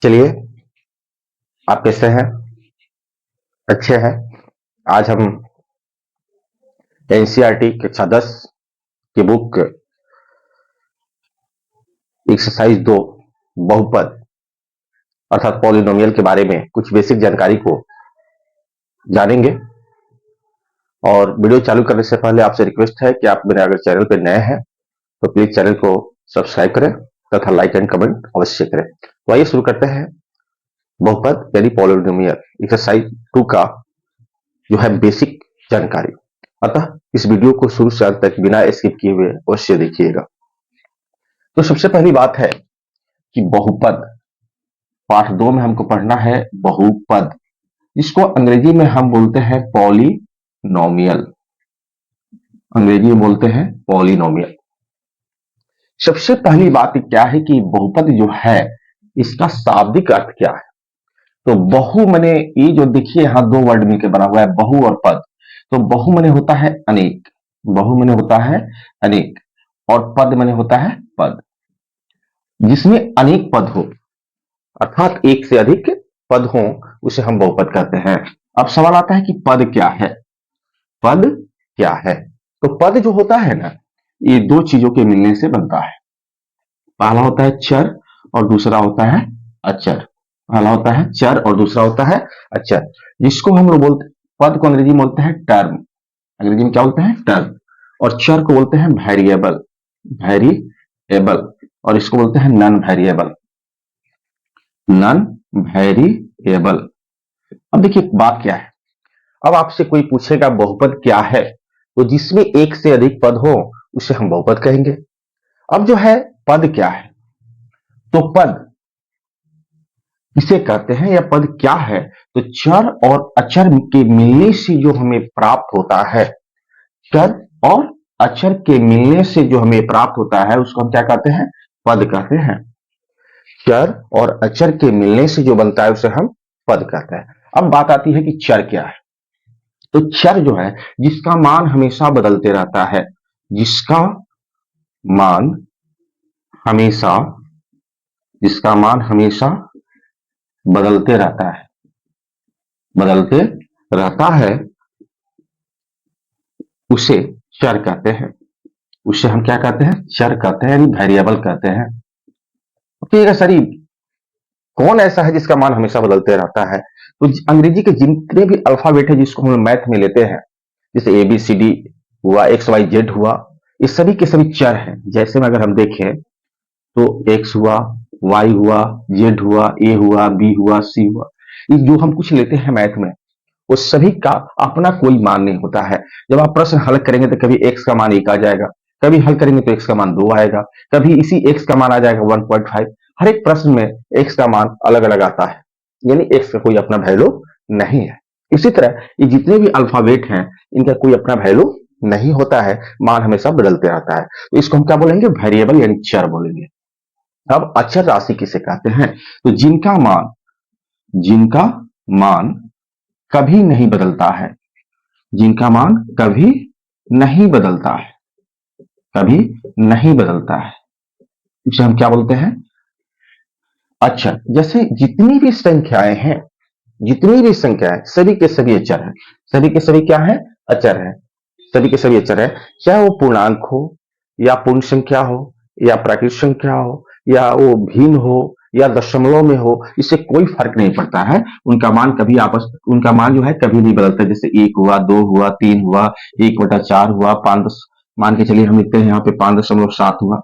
चलिए, आप कैसे हैं? अच्छे हैं। आज हम एनसीईआरटी कक्षा 10 की बुक एक्सरसाइज 2 बहुपद अर्थात पॉलिनोमियल के बारे में कुछ बेसिक जानकारी को जानेंगे। और वीडियो चालू करने से पहले आपसे रिक्वेस्ट है कि आप मेरे अगर चैनल पर नए हैं तो प्लीज चैनल को सब्सक्राइब करें तथा लाइक एंड कमेंट अवश्य करें। तो आइए शुरू करते हैं बहुपद यानी पॉलिनोमियल एक्सरसाइज 2 का जो है बेसिक जानकारी। अतः इस वीडियो को शुरू से अंत तक बिना स्किप किए हुए अवश्य देखिएगा। तो सबसे पहली बात है कि बहुपद पाठ 2 में हमको पढ़ना है बहुपद, जिसको अंग्रेजी में हम बोलते हैं पॉलिनोमियल। अंग्रेजी में बोलते हैं पॉलिनोमियल। सबसे पहली बात क्या है कि बहुपद जो है इसका शाब्दिक अर्थ क्या है। तो बहु मने ये जो देखिए यहां दो वर्ड मिलकर बना हुआ है बहु और पद। तो बहु मने होता है अनेक, बहु मने होता है अनेक, और पद मने होता है पद। जिसमें अनेक पद हो अर्थात एक से अधिक पद हो उसे हम बहुपद कहते हैं। अब सवाल आता है कि पद क्या है। पद क्या है? तो पद जो होता है ना, ये दो चीजों के मिलने से बनता है। पहला होता है चर और दूसरा होता है अचर। पहला होता है चर और दूसरा होता है अचर, जिसको हम लोग बोलते पद को अंग्रेजी में बोलते हैं टर्म। अंग्रेजी में क्या बोलते हैं? टर्म। और चर को बोलते हैं वेरिएबल, वेरिएबल, और इसको बोलते हैं नॉन वेरिएबल, नॉन वेरिएबल। अब देखिए बात क्या है। अब आपसे कोई पूछेगा बहुपद क्या है, तो जिसमें एक से अधिक पद हो उसे हम बहुपद कहेंगे। अब जो है पद क्या है, तो पद किसे कहते हैं या पद क्या है? तो चर और अचर के मिलने से जो हमें प्राप्त होता है, चर और अचर के मिलने से जो हमें प्राप्त होता है उसको हम क्या कहते हैं? पद कहते हैं। चर और अचर के मिलने से जो बनता है उसे हम पद कहते हैं। अब बात आती है कि चर क्या है। तो चर जो है जिसका मान हमेशा बदलते रहता है, जिसका मान हमेशा, जिसका मान हमेशा बदलते रहता है, बदलते रहता है, उसे चर कहते हैं। उसे हम क्या कहते हैं? चर कहते हैं, यानी वेरिएबल कहते हैं। ठीक सर, कौन ऐसा है जिसका मान हमेशा बदलते रहता है? तो अंग्रेजी के जितने भी अल्फाबेट है जिसको हम मैथ में लेते हैं, जैसे ए बी सी डी हुआ, एक्स वाई जेड हुआ, ये सभी के सभी चर हैं। जैसे में अगर हम देखें तो एक्स हुआ, वाई हुआ, जेड हुआ, ए हुआ, बी हुआ, सी हुआ, ये जो हम कुछ लेते हैं मैथ में वो सभी का अपना कोई मान नहीं होता है। जब आप प्रश्न हल करेंगे तो कभी एक्स का मान 1 आ जाएगा, कभी हल करेंगे तो एक्स का मान 2 आएगा, कभी इसी एक्स का मान आ जाएगा 1.5। हर एक प्रश्न में एक्स का मान अलग अलग आता है, यानी एक्स का कोई अपना वैल्यू नहीं है। इसी तरह ये जितने भी अल्फाबेट हैं इनका कोई अपना वैल्यू नहीं होता है, मान हमेशा बदलते रहता है। तो इसको हम क्या बोलेंगे? वेरिएबल यानी चर बोलेंगे। अब अचर राशि किसे कहते हैं? तो जिनका मान कभी नहीं बदलता है, जिनका मान कभी नहीं बदलता है, कभी नहीं बदलता है, इसे हम क्या बोलते हैं? अचर। जैसे जितनी भी संख्याएं हैं, जितनी भी संख्याएं सभी के सभी अचर हैं। सभी के सभी क्या है? अचर है। सभी के सभी अचर है, चाहे वो पूर्णांक हो या पूर्ण संख्या हो या प्राकृत संख्या हो या वो भिन्न हो या दशमलव में हो, इससे कोई फर्क नहीं पड़ता है। उनका मान कभी उनका मान जो है कभी नहीं बदलता। जैसे 1 हुआ, 2 हुआ, 3 हुआ, 1/4 हुआ, 5 मान के चलिए हम लिखते हैं यहाँ पे 5.7 हुआ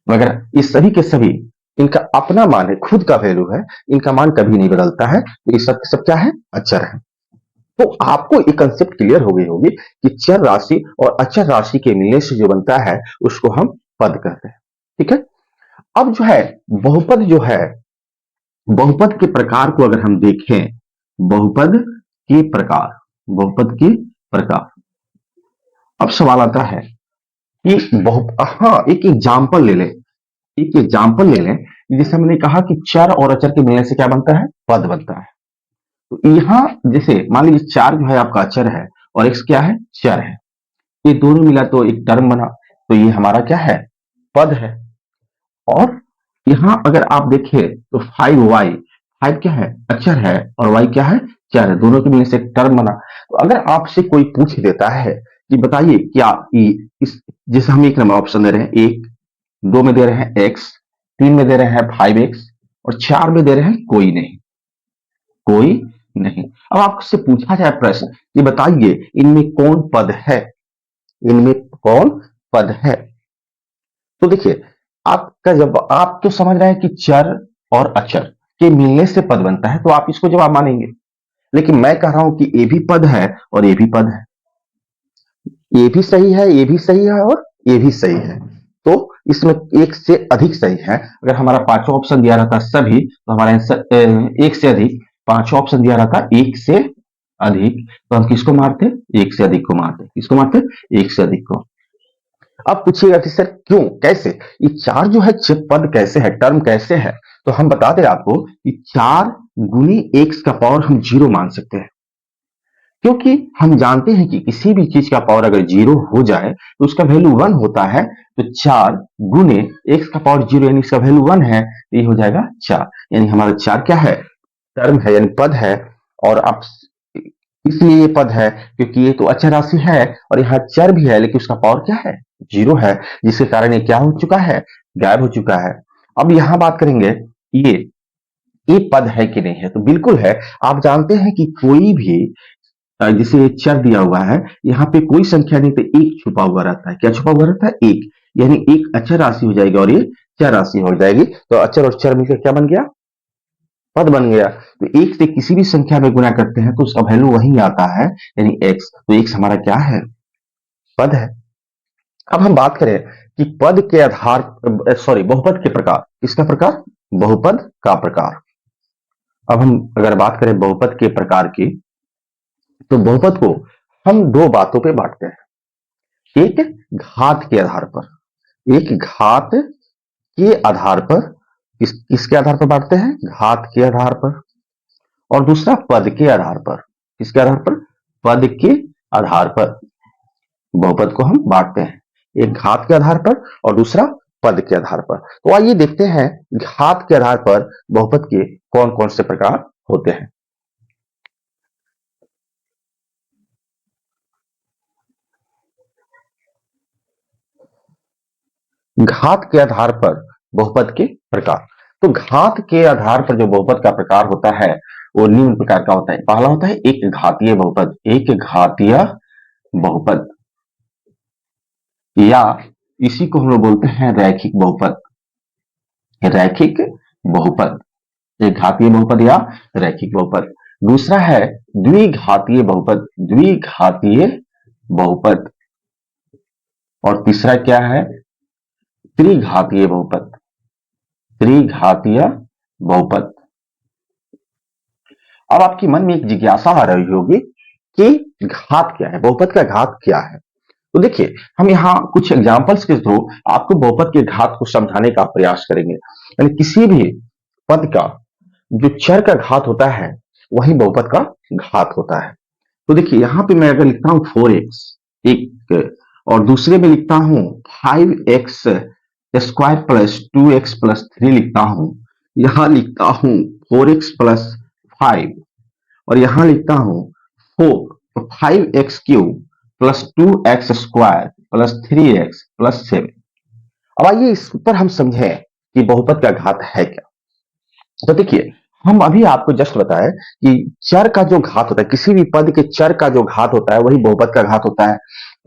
वगैरह। इस सभी के सभी इनका अपना मान है, खुद का वैल्यू है, इनका मान कभी नहीं बदलता है। तो ये सब क्या है? अचर है। तो आपको एक कंसेप्ट क्लियर हो गई होगी कि चर राशि और अचर राशि के मिलने से जो बनता है उसको हम पद कहते हैं। ठीक है। अब जो है बहुपद जो है, बहुपद के प्रकार को अगर हम देखें, बहुपद के प्रकार, बहुपद के प्रकार। अब सवाल आता है कि एक एग्जाम्पल ले लें, एक एग्जाम्पल ले लें। जैसे हमने कहा कि चर और अचर के मिलने से क्या बनता है? पद बनता है। तो यहां जैसे मान लीजिए 4 जो है आपका अचर है और x क्या है? चर है। ये दोनों मिला तो एक टर्म बना, तो ये हमारा क्या है? पद है। और यहां अगर आप देखें तो 5y, 5 क्या है, अचर है, और y क्या है, चर है। दोनों के मिलने से एक टर्म बना। तो अगर आपसे कोई पूछ देता है कि बताइए क्या इस, जैसे हम एक नंबर ऑप्शन दे रहे हैं, एक, दो में दे रहे हैं x, तीन में दे रहे हैं 5x, और चार में दे रहे हैं कोई नहीं, कोई नहीं। अब आपसे पूछा जाए प्रश्न कि बताइए इनमें कौन पद है, इनमें कौन पद है। तो देखिए, आपका जब आप तो समझ रहे हैं कि चर और अचर के मिलने से पद बनता है, तो आप इसको जवाब मानेंगे। लेकिन मैं कह रहा हूं कि ए भी पद है और ए भी पद है, ये भी सही है, ये भी सही है, और ये भी सही है। तो इसमें एक से अधिक सही है। अगर हमारा पांचवा ऑप्शन दिया रहता सभी, तो हमारा आंसर एक से अधिक। पांचवा ऑप्शन दिया रहता एक से अधिक, तो हम किसको मारते, एक से अधिक को मारते। किसको मारते, एक से अधिक को। अब पूछिएगा कि सर क्यों, कैसे, ये चार जो है पद कैसे है, टर्म कैसे है। तो हम बता दें आपको कि चार गुनी एक्स का पावर हम जीरो मान सकते हैं, क्योंकि हम जानते हैं कि किसी भी चीज का पावर अगर जीरो हो जाए तो उसका वैल्यू वन होता है। तो चार गुने एक्स का पावर जीरो, यानी इसका वैल्यू वन है, तो ये हो जाएगा चार। यानी हमारा चार क्या है, टर्म है, यानी पद है। और आप इसलिए ये पद है क्योंकि ये तो अचर राशि है, और यहाँ चर भी है, लेकिन उसका पावर क्या है, जीरो है, जिसके कारण ये क्या हो चुका है, गायब हो चुका है। अब यहां बात करेंगे ये ये पद है कि नहीं है, तो बिल्कुल है। आप जानते हैं कि कोई भी जिसे ये चर दिया हुआ है, यहाँ पे कोई संख्या नहीं, तो एक छुपा हुआ रहता है। क्या छुपा हुआ रहता है, एक। यानी एक अचर राशि हो जाएगी और ये चर राशि हो जाएगी। तो अचर और चर मिलकर क्या बन गया, पद बन गया। तो एक से किसी भी संख्या में गुना करते हैं तो उसका वैल्यू वही आता है, यानी एक्स। तो एक्स हमारा क्या है, पद है। अब हम बात करें कि पद के आधार, सॉरी, बहुपद के प्रकार। किसका प्रकार, बहुपद का प्रकार। अब हम अगर बात करें बहुपद के प्रकार की, तो बहुपद को हम दो बातों पे बांटते हैं। एक घात के आधार पर, एक घात के आधार पर, किसके आधार पर बांटते हैं, घात के आधार पर। और दूसरा पद के आधार पर। किसके आधार पर, पद के आधार पर बहुपद को हम बांटते हैं, एक घात के आधार पर और दूसरा पद के आधार पर। तो आइए देखते हैं घात के आधार पर बहुपद के कौन कौन से प्रकार होते हैं। घात के आधार पर बहुपद के प्रकार। तो घात के आधार पर जो बहुपद का प्रकार होता है वो निम्न प्रकार का होता है। पहला होता है एक घातीय बहुपद, एक घातीय बहुपद, या इसी को हम लोग बोलते हैं रैखिक बहुपद। रैखिक बहुपद, एक घातीय बहुपद या रैखिक बहुपद। दूसरा है द्विघातीय बहुपद, द्विघातीय बहुपद। और तीसरा क्या है, त्रिघातीय बहुपद, त्रिघातीय बहुपद। अब आपके मन में एक जिज्ञासा आ रही होगी कि घात क्या है, बहुपद का घात क्या है। तो देखिए, हम यहाँ कुछ एग्जांपल्स के थ्रू आपको बहुपद के घात को समझाने का प्रयास करेंगे। यानी किसी भी पद का जो चर का घात होता है वही बहुपद का घात होता है। तो देखिए, यहां पे मैं अगर लिखता हूं 4x एक, और दूसरे में लिखता हूं 5x square plus 2x plus 3 लिखता हूं, यहां लिखता हूं 4x प्लस 5, और यहां लिखता हूं 4, तो 5x cube plus 2x square plus 3x plus 7। अब आइए इस पर हम समझें कि बहुपद का घात है क्या। तो देखिए, हम अभी आपको जस्ट बताएं कि चर का जो घात होता है, किसी भी पद के चर का जो घात होता है वही बहुपद का घात होता है।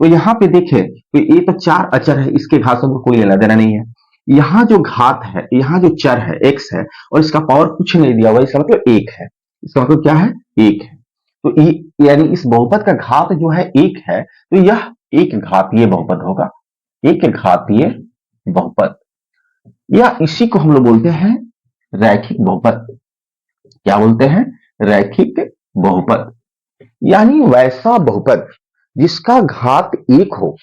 तो यहाँ पे देखें, तो ये तो चार अचर है, इसके घात से हमको कोई लेना देना नहीं है। यहाँ जो घात है, यहाँ जो चर है एक्स है, और इसका पावर कुछ नहीं दिया हुआ, इसका मतलब एक है। इसका मतलब क्या है, एक है। तो यानी इस बहुपद का घात जो है एक है, तो यह एक घातीय बहुपद होगा, एक घातीय बहुपद, या इसी को हम लोग बोलते हैं रैखिक बहुपद। क्या बोलते हैं, रैखिक बहुपद। यानी वैसा बहुपद जिसका घात एक हो,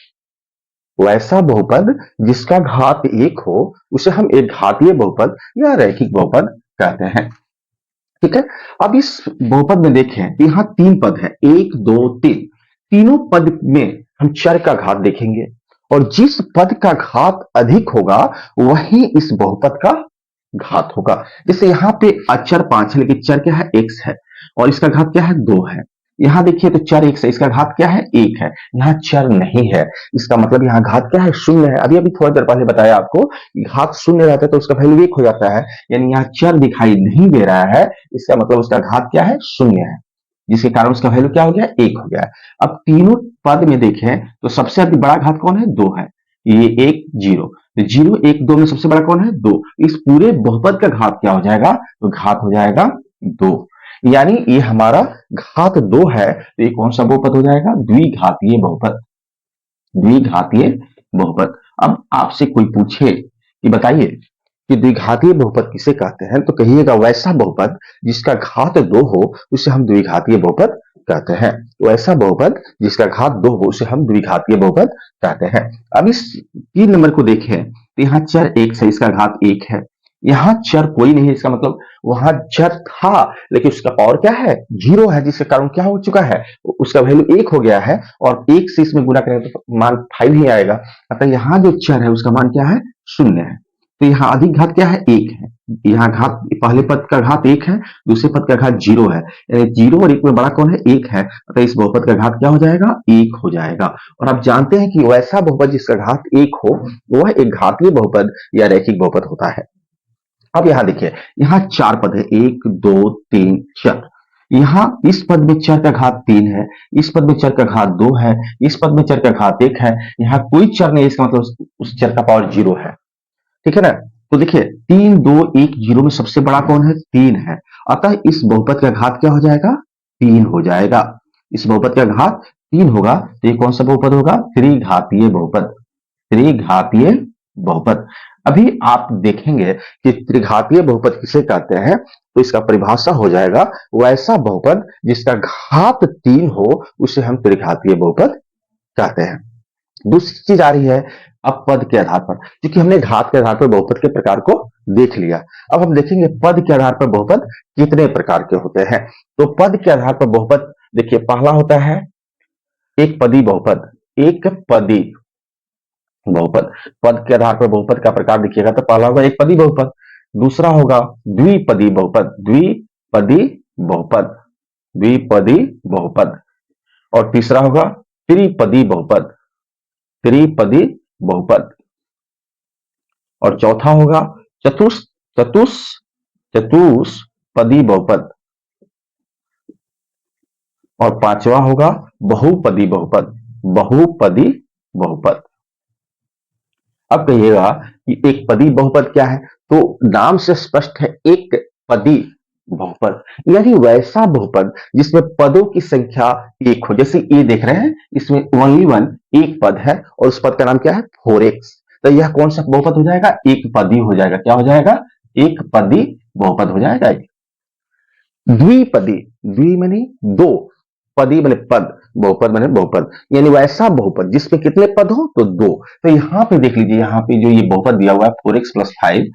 वैसा बहुपद जिसका घात एक हो, उसे हम एक घातीय बहुपद या रैखिक बहुपद कहते हैं। ठीक है। अब इस बहुपद में देखें, यहां तीन पद है, एक दो तीन। तीनों पद में हम चर का घात देखेंगे, और जिस पद का घात अधिक होगा वही इस बहुपद का घात होगा। जैसे यहाँ पे अचर 5 है लेकिन चर क्या है, x है, और इसका घात क्या है, 2 है। यहाँ देखिए तो चर x है, इसका घात क्या है, 1 है। यहाँ चर नहीं है, इसका मतलब यहाँ घात क्या है, शून्य है। अभी अभी थोड़ा देर पहले बताया आपको, घात शून्य रहता है तो उसका वैल्यू 1 हो जाता है, यानी यहाँ चर दिखाई नहीं दे रहा है, इसका मतलब उसका घात क्या है, शून्य है, जिसके कारण उसका वैल्यू क्या हो गया, 1 हो गया। अब तीनों पद में देखें तो सबसे अधिक बड़ा घात कौन है, 2 है। ये 1 0, तो 0 1 2 में सबसे बड़ा कौन है, 2। इस पूरे बहुपद का घात क्या हो जाएगा, तो घात हो जाएगा 2। यानी ये हमारा घात 2 है, तो ये कौन सा बहुपद हो जाएगा, द्विघातीय बहुपद, द्विघातीय बहुपद। अब आपसे कोई पूछे कि बताइए कि द्विघातीय बहुपद किसे कहते हैं, तो कहिएगा वैसा बहुपद जिसका घात 2 हो उसे हम द्विघातीय बहुपद कहते हैं। वैसा बहुपद जिसका घात 2 हो उसे हम द्विघातीय बहुपद कहते हैं। अब इस 3 नंबर को देखें तो यहाँ चर 1 है, इसका घात 1 है। यहाँ चर कोई नहीं है, इसका मतलब वहां चर था लेकिन उसका पावर क्या है, 0 है, जिसके कारण क्या हो चुका है, उसका वैल्यू 1 हो गया है, और 1 से इसमें गुणा करें तो मान 5 ही आएगा। अतः यहाँ जो चर है उसका मान क्या है, 0 है। तो यहाँ अधिक घात क्या है, 1 है। यहाँ घात पहले पद का घात 1 है, दूसरे पद का घात 0 है, यानी 0 और 1 में बड़ा कौन है, 1 है। अतः इस बहुपद का घात क्या हो जाएगा, 1 हो जाएगा। और आप जानते हैं कि वैसा बहुपद जिसका घात 1 हो वह एक घातीय बहुपद या रैखिक बहुपद होता है। अब यहां देखिए, यहाँ 4 पद है, 1 2 3 4। यहाँ इस पद में चर का घात 3 है, इस पद में चर का घात 2 है, इस पद में चर का घात 1 है। यहाँ कोई चर नहीं, इसका मतलब उस चर का पावर 0 है, ठीक है ना। तो देखिए 3 2 1 0 में सबसे बड़ा कौन है, 3 है। अतः इस बहुपद का घात क्या हो जाएगा, 3 हो जाएगा। इस बहुपद का घात 3 होगा, तो ये कौन सा बहुपद होगा, त्रिघातीय बहुपद, त्रिघातीय बहुपद। अभी आप देखेंगे कि त्रिघातीय बहुपद किसे कहते हैं, तो इसका परिभाषा हो जाएगा वैसा बहुपद जिसका घात 3 हो उसे हम त्रिघातीय बहुपद कहते हैं। दूसरी चीज आ रही है, अब पद के आधार पर, क्योंकि हमने घात के आधार पर बहुपद के प्रकार को देख लिया, अब हम देखेंगे पद के आधार पर बहुपद कितने प्रकार के होते हैं। तो पद के आधार पर बहुपद देखिए, पहला होता है एक पदी बहुपद, एक पदी बहुपद। पद के आधार पर बहुपद का प्रकार देखिएगा तो पहला होगा एक पदी बहुपद, दूसरा होगा द्विपदी बहुपद, द्विपदी बहुपद, द्विपदी बहुपद, और तीसरा होगा त्रिपदी बहुपद, त्रिपदी बहुपद, और चौथा होगा चतुष चतुष चतुष्पदी बहुपद, और पांचवा होगा बहुपदी बहुपद, बहुपदी बहुपद। अब कहिएगा कि एक पदी बहुपद क्या है, तो नाम से स्पष्ट है, एक पदी बहुपद यानी वैसा बहुपद जिसमें पदों की संख्या 1 हो। जैसे ये देख रहे हैं, इसमें ओनली वन एक पद है और उस पद का नाम क्या है, 4x। तो यह कौन सा बहुपद हो जाएगा, एक पदी हो जाएगा। क्या हो जाएगा, एक पदी बहुपद हो जाएगा। द्विपदी, द्वि माने दो, पदी माने पद, बहुपद माने बहुपद, यानी वैसा बहुपद जिसमें कितने पद हो, तो 2। तो यहां पे देख लीजिए, यहाँ पे जो ये बहुपद दिया हुआ है 4x प्लस 5,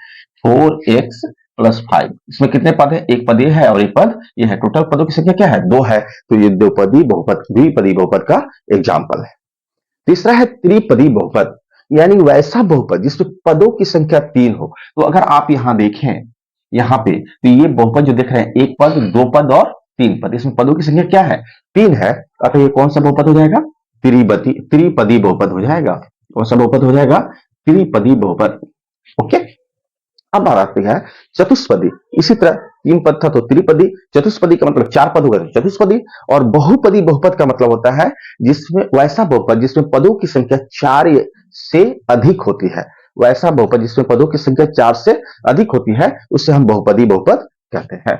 4x प्लस 5, इसमें कितने पद है, एक पद ये है और एक पद ये है, टोटल पदों की संख्या क्या है, 2 है। तो ये द्विपदी बहुपद, द्विपदी बहुपद का एग्जाम्पल है। तीसरा है त्रिपदी बहुपद, यानी वैसा बहुपद जिसमें पदों की संख्या 3 हो। तो अगर आप यहां देखें, यहाँ पे तो ये बहुपद जो देख रहे हैं, एक पद, दो पद और 3 पद, इसमें पदों की संख्या क्या है, 3 है। अतः ये कौन सा बहुपद हो जाएगा, त्रिपदी बहुपद हो जाएगा। कौन सा बहुपद हो जाएगा, त्रिपदी बहुपद। ओके, अब बात आती है चतुष्पदी। इसी तरह 3 पद था तो त्रिपदी, चतुष्पदी का मतलब 4 पद होगा तो चतुष्पदी, और बहुपदी बहुपद का मतलब होता है जिसमें वैसा बहुपद जिसमें पदों की संख्या 4 से अधिक होती है। वैसा बहुपद जिसमें पदों की संख्या 4 से अधिक होती है उसे हम बहुपदी बहुपद कहते हैं।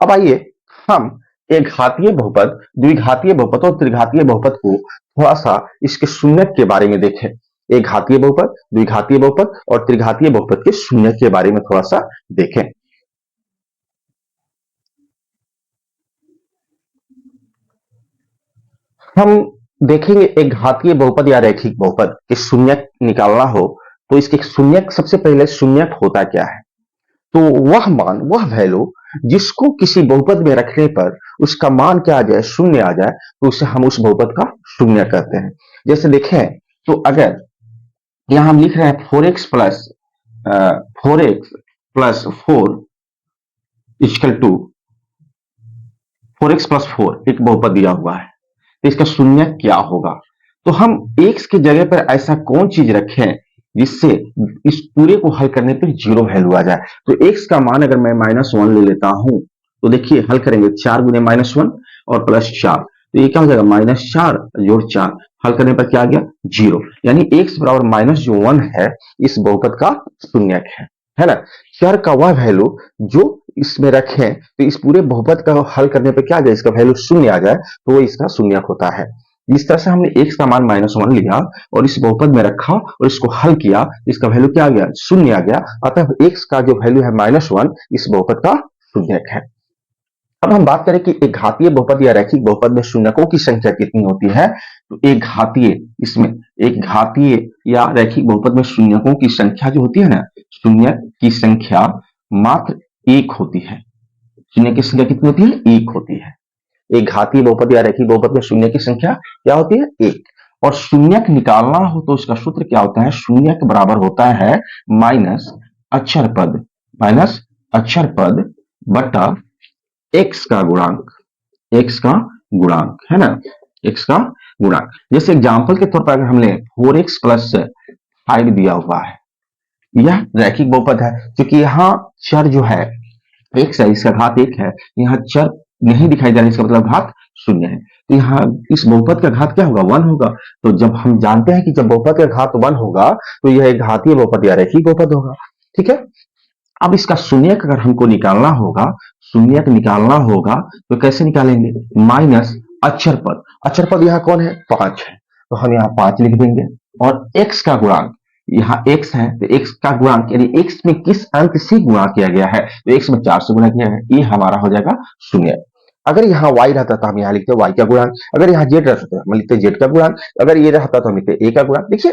अब आइए हम एक घातीय बहुपद, द्विघातीय बहुपद और त्रिघातीय बहुपद को थोड़ा सा इसके शून्यक के बारे में देखें। एक घातीय बहुपद, द्विघातीय बहुपद और त्रिघातीय बहुपद के शून्यक के बारे में थोड़ा सा देखें। हम देखेंगे एक घातीय बहुपद या रैखिक बहुपद के शून्यक निकालना हो तो इसके शून्यक, सबसे पहले शून्यक होता क्या है, तो वह मान, वह वैल्यू जिसको किसी बहुपद में रखने पर उसका मान क्या आ जाए, शून्य आ जाए, तो उसे हम उस बहुपद का शून्य कहते हैं। जैसे देखें तो अगर यहां हम लिख रहे हैं 4x plus 4x plus 4 equal to 4x plus 4 एक बहुपद दिया हुआ है, तो इसका शून्य क्या होगा? तो हम x की जगह पर ऐसा कौन चीज रखें जिससे इस पूरे को हल करने पर जीरो वैल्यू आ जाए। तो x का मान अगर मैं -1 ले लेता हूं तो देखिए हल करेंगे 4 गुने -1 और प्लस 4, तो ये क्या हो जाएगा -4 जोड़ 4, हल करने पर क्या आ गया 0, यानी x बराबर -1 है इस बहुपद का शून्यक है ना। चर का वह वैल्यू जो इसमें रखें तो इस पूरे बहुपद का हल करने पर क्या आ जाए, इसका वैल्यू शून्य आ जाए तो वो इसका शून्यक होता है। इस तरह से हमने x का मान -1 लिया और इस बहुपद में रखा और इसको हल किया, इसका वैल्यू क्या आ गया, शून्य आ गया। अतः x का जो वैल्यू है -1 इस बहुपद का शून्यक है। अब हम बात करें कि एक घातीय बहुपद या रैखिक बहुपद में शून्यकों की संख्या कितनी होती है, तो एक घातीय या रैखिक बहुपद में शून्यकों की संख्या जो होती है ना, शून्यक की संख्या मात्र एक होती है। शून्य की संख्या कितनी होती है, एक होती है। एक घातीय बहुपद या रैखिक बहुपद में शून्य की संख्या क्या होती है, एक। और शून्यक निकालना हो तो इसका सूत्र क्या होता है, शून्यक बराबर होता है माइनस अक्षर पद बटा x का गुणांक है ना, x का गुणांक। जैसे एग्जांपल के तौर पर अगर हमने 4x प्लस 5 दिया हुआ है, यह रैखिक बहुपद है क्योंकि यहाँ चर जो है x है, इसका घात 1 है, यहाँ चर नहीं दिखाई दे रहा है, इसका मतलब घात 0 है, तो यहाँ इस बहुपद का घात क्या होगा, 1 होगा। तो जब हम जानते हैं कि जब बहुपद का घात 1 होगा तो यह एक घातीय बहुपद या रैखिक बहुपद होगा, ठीक है। अब इसका शून्यक अगर हमको निकालना होगा तो कैसे निकालेंगे, माइनस अक्षर पद यहाँ कौन है, 5 है, तो हम यहाँ 5 लिख देंगे और x का गुणांक, यहाँ x है तो x का गुणांक यानी x में किस अंक से गुणा किया गया है, तो x में 4 से गुणा किया है, ये हमारा हो जाएगा शून्य। अगर यहाँ y रहता तो हम यहाँ लिखते y का गुणांक, अगर यहाँ z रहता तो हम लिखते z का गुणांक, अगर ये रहता तो हम लिखते a का गुणांक। देखिए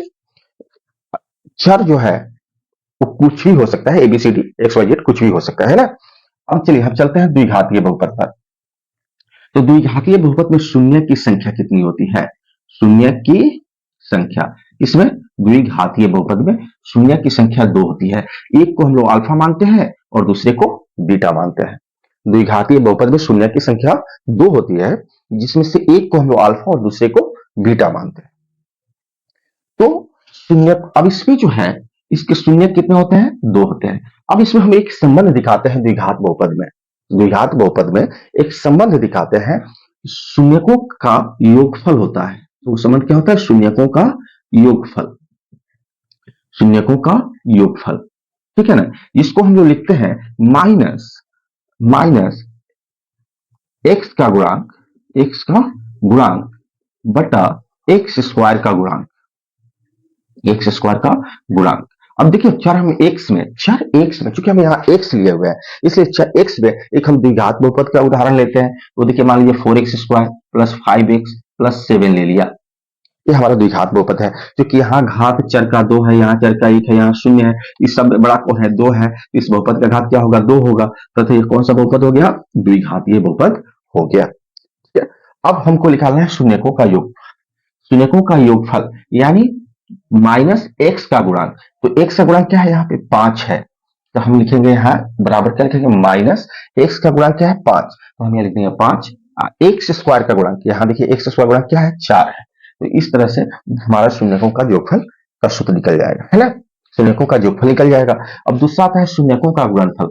चर जो है वो कुछ भी हो सकता है, एबीसीडी एक्स वाई जेड कुछ भी हो सकता है ना। अब चलिए हम चलते हैं द्विघातीय बहुपद पर। तो द्विघातीय बहुपद में शून्य की संख्या कितनी होती है, शून्य की संख्या, इसमें द्विघातीय बहुपद में शून्य की संख्या 2 होती है। एक को हम लोग अल्फा मानते हैं और दूसरे को बीटा मानते हैं। द्विघातीय बहुपद में शून्य की संख्या 2 होती है जिसमें से एक को हम लोग अल्फा और दूसरे को बीटा मानते हैं। तो शून्य, अब इसमें जो है इसके शून्य कितने होते हैं, 2 होते हैं। अब इसमें हम एक संबंध दिखाते हैं द्विघात बहुपद में एक संबंध दिखाते हैं, शून्यकों का योगफल होता है। तो संबंध क्या होता है, शून्यकों का योगफल, ठीक है ना। इसको हम लोग लिखते हैं माइनस एक्स का गुणांक बटा एक्स स्क्वायर का गुणांक। अब देखिए चर x में चूंकि हम यहाँ x लिए हुए हैं इसलिए चर x में एक हम द्विघात बहुपद का उदाहरण लेते हैं। तो देखिए मान लीजिए 4x square plus 5x plus 7 ले लिया, ये हमारा द्विघात बहुपद है। क्योंकि यहाँ घात चर का 2 है, यहाँ चर का 1 है, यहाँ 0 है, इस सब बड़ा कौन है, 2 है, इस बहुपद का घात क्या होगा, 2 होगा, तो ये कौन सा बहुपद हो गया, द्विघातीय बहुपद हो गया। ठीक है, अब हमको निकालना है शून्यकों का योगफल यानी माइनस एक्स का गुणांक। तो एक्स का गुणांक क्या है, यहाँ पे 5 है, तो हम लिखेंगे यहाँ बराबर क्या लिखेंगे, माइनस एक्स का गुणांक क्या है 5, तो हम यहाँ लिख देंगे 5। एक्स स्क्वायर का गुणांक, यहाँ देखिए एक्स स्क्वायर गुणांक क्या है 4 है। तो इस तरह से हमारा शून्यकों का योगफल का सूत्र निकल जाएगा, है ना, शून्यकों का योगफल निकल जाएगा। अब दूसरा आता है शून्यकों का गुणनफल,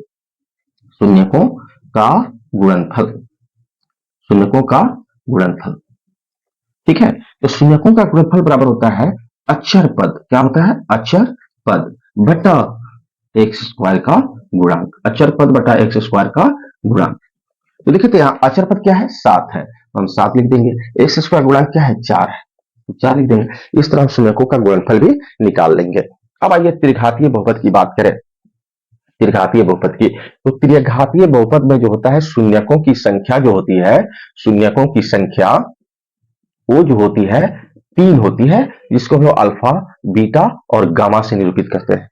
ठीक है। तो शून्यकों का गुणनफल बराबर होता है अक्षर पद, क्या होता है, अक्षर पद बटा एक्स स्क्वायर का गुणांक, अक्षर पद बटा एक्स स्क्वायर का गुणांक। तो देखिए तो यहाँ अक्षर पद क्या है 7 है, तो हम 7 लिख देंगे, एक्स स्क्वायर गुणांक क्या है 4 है, 4 लिख देंगे। इस तरह हम शून्यकों का गुणनफल भी निकाल लेंगे। अब आइए त्रिघातीय बहुपद की बात करें, त्रिघातीय बहुपद की। तो त्रिघातीय बहुपद में जो होता है शून्यकों की संख्या जो होती है, शून्यकों की संख्या वो जो होती है 3 होती है, जिसको हम लोग अल्फा, बीटा और गामा से निरूपित करते हैं।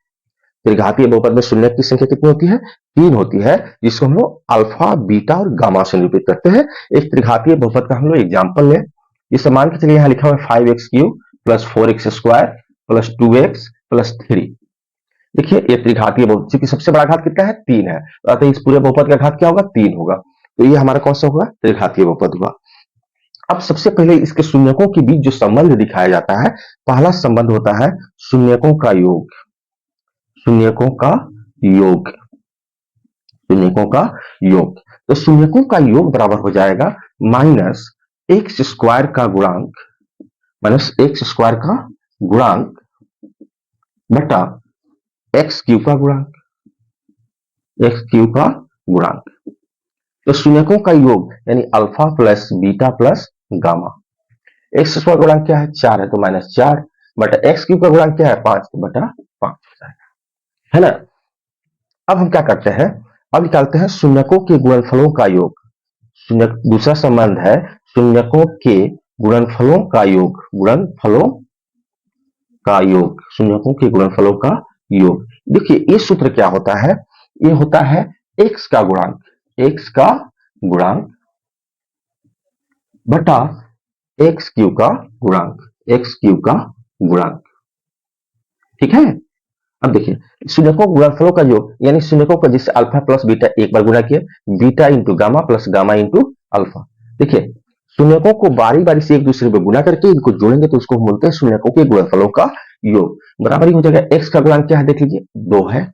त्रिघातीय बहुपद में शून्य की संख्या कितनी होती है, 3 होती है, जिसको हम लोग अल्फा, बीटा और गामा से निरूपित करते हैं। एक त्रिघातीय बहुपद का हम लोग एग्जाम्पल लें, इसे मान के चलिए यहाँ लिखा हुआ है 5x³ plus 4x² plus 2x plus 3। देखिए ये त्रिघातीय बहुपद, क्योंकि सबसे बड़ा घात कितना है 3 है, अतः इस पूरे बहुपद का घात क्या होगा 3 होगा, तो ये हमारा कौन सा होगा त्रिघातीय बहुपद हुआ। अब सबसे पहले इसके शून्यकों के बीच जो संबंध दिखाया जाता है, पहला संबंध होता है शून्यकों का योग, शून्यकों का योग, शून्यकों का योग। तो शून्यकों का योग बराबर हो जाएगा माइनस एक्स स्क्वायर का गुणांक, माइनस एक्स स्क्वायर का गुणांक बटा एक्स क्यूब का गुणांक, एक्स क्यूब का गुणांक। तो शून्यकों का योग यानी alpha plus beta plus gamma. X square गुणांक क्या है 4 है, तो माइनस 4 बटा एक्स क्यूब का गुणांक क्या है 5, तो बटा 5 हो जाएगा, है ना। अब हम क्या करते हैं, अब निकालते हैं शून्यकों के गुणनफलों का योग। शून्य दूसरा संबंध है शून्यकों के गुणनफलों का योग, गुणनफलों का योग, शून्यकों के गुणनफलों का योग। देखिए ये सूत्र क्या होता है, ये होता है x का गुणांक, x का गुणांक बटा x क्यूब का गुणांक, x क्यूब का गुणांक, ठीक है। अब देखिए शून्यकों गुणनफलों का योग यानी शून्यकों का जिससे अल्फा प्लस बीटा एक बार गुणा किया, beta into gamma plus gamma into alpha. देखिए शून्यकों को बारी बारी से एक दूसरे में गुणा करके इनको जोड़ेंगे तो उसको हम बोलते हैं शून्यकों के गुणनफलों का योग। बराबर ही हो जाएगा, एक्स का गुणांक क्या है देख लीजिए 2 है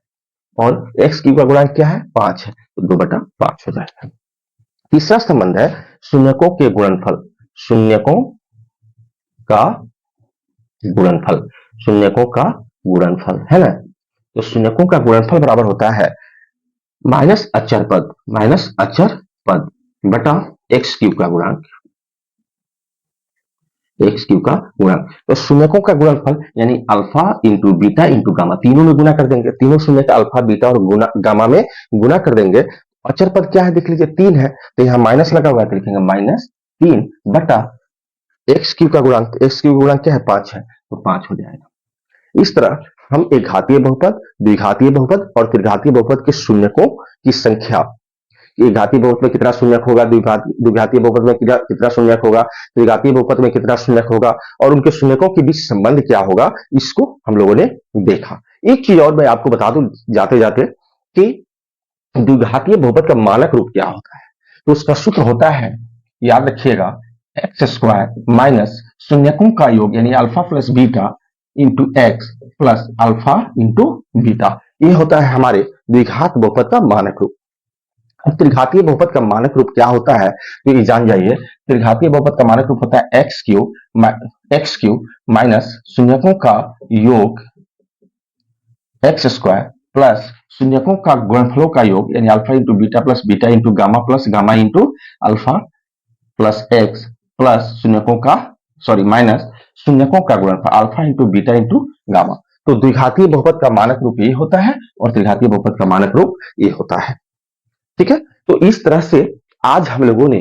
और एक्स क्यूब का गुणांक क्या है 5 है, तो 2 बटा 5 हो जाएगा। तीसरा संबंध है शून्यकों के गुणनफल, शून्यकों का गुणनफल, शून्यकों का गुणनफल, है ना। तो शून्यकों का गुणनफल बराबर होता है माइनस अचर पद बटा एक्स क्यूब का गुणांक, एक्स क्यूब का गुणांक। तो शून्यकों का गुणनफल यानी alpha into beta into gamma, तीनों में गुना कर देंगे, तीनों शून्य का अल्फा बीटा और गामा में गुना कर देंगे। अचर पद क्या है देख लीजिए 3 है, तो यहाँ माइनस लगा हुआ है तो लिखेंगे माइनस 3 बटा एक्स क्यूब का गुणांक, एक्स क्यूब गुणांक क्या है 5 है, तो 5 हो जाएगा। इस तरह हम एक घातीय बहुपद, द्विघातीय बहुपद और त्रिघातीय बहुपद के शून्यकों की संख्या, एक घातीय बहुपद में कितना शून्यक होगा, द्विघातीय बहुपद में कितना शून्यक होगा, त्रिघातीय बहुपद में कितना शून्यक होगा और उनके शून्यकों के बीच संबंध क्या होगा, इसको हम लोगों ने देखा। एक चीज और मैं आपको बता दूं जाते जाते कि द्विघातीय बहुपद का मानक रूप क्या होता है, तो उसका सूत्र होता है, याद रखिएगा, एक्स स्क्वायर माइनस शून्यकों का योग यानी alpha plus beta into x plus alpha into beta, ये होता है हमारे द्विघात बहुपद का मानक रूप। अब त्रिघातीय बहुपद का मानक रूप क्या होता है, तो ये जान जाइए। त्रिघातीय बहुपद का मानक रूप होता है एक्स क्यूब माइनस शून्यकों का योग एक्स स्क्वायर प्लस शून्यकों का गुणनफलों का योग यानी alpha into beta into gamma plus gamma into alpha plus X plus शून्यकों का माइनस शून्यकों का गुणनफल alpha into beta into gamma. तो द्विघातीय बहुपद का मानक रूप ये होता है और त्रिघातीय बहुपद का मानक रूप ये होता है, ठीक है। तो इस तरह से आज हम लोगों ने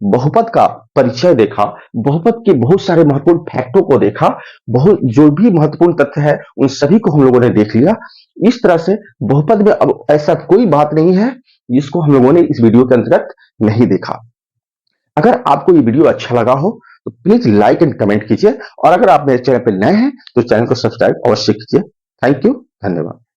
बहुपद का परिचय देखा, बहुपद के बहुत सारे महत्वपूर्ण फैक्टों को देखा, बहुत जो भी महत्वपूर्ण तथ्य है उन सभी को हम लोगों ने देख लिया। इस तरह से बहुपद में अब ऐसा कोई बात नहीं है जिसको हम लोगों ने इस वीडियो के अंतर्गत नहीं देखा। अगर आपको ये वीडियो अच्छा लगा हो तो प्लीज लाइक एंड कमेंट कीजिए और अगर आप मेरे चैनल पर नए हैं तो चैनल को सब्सक्राइब अवश्य कीजिए। थैंक यू, धन्यवाद।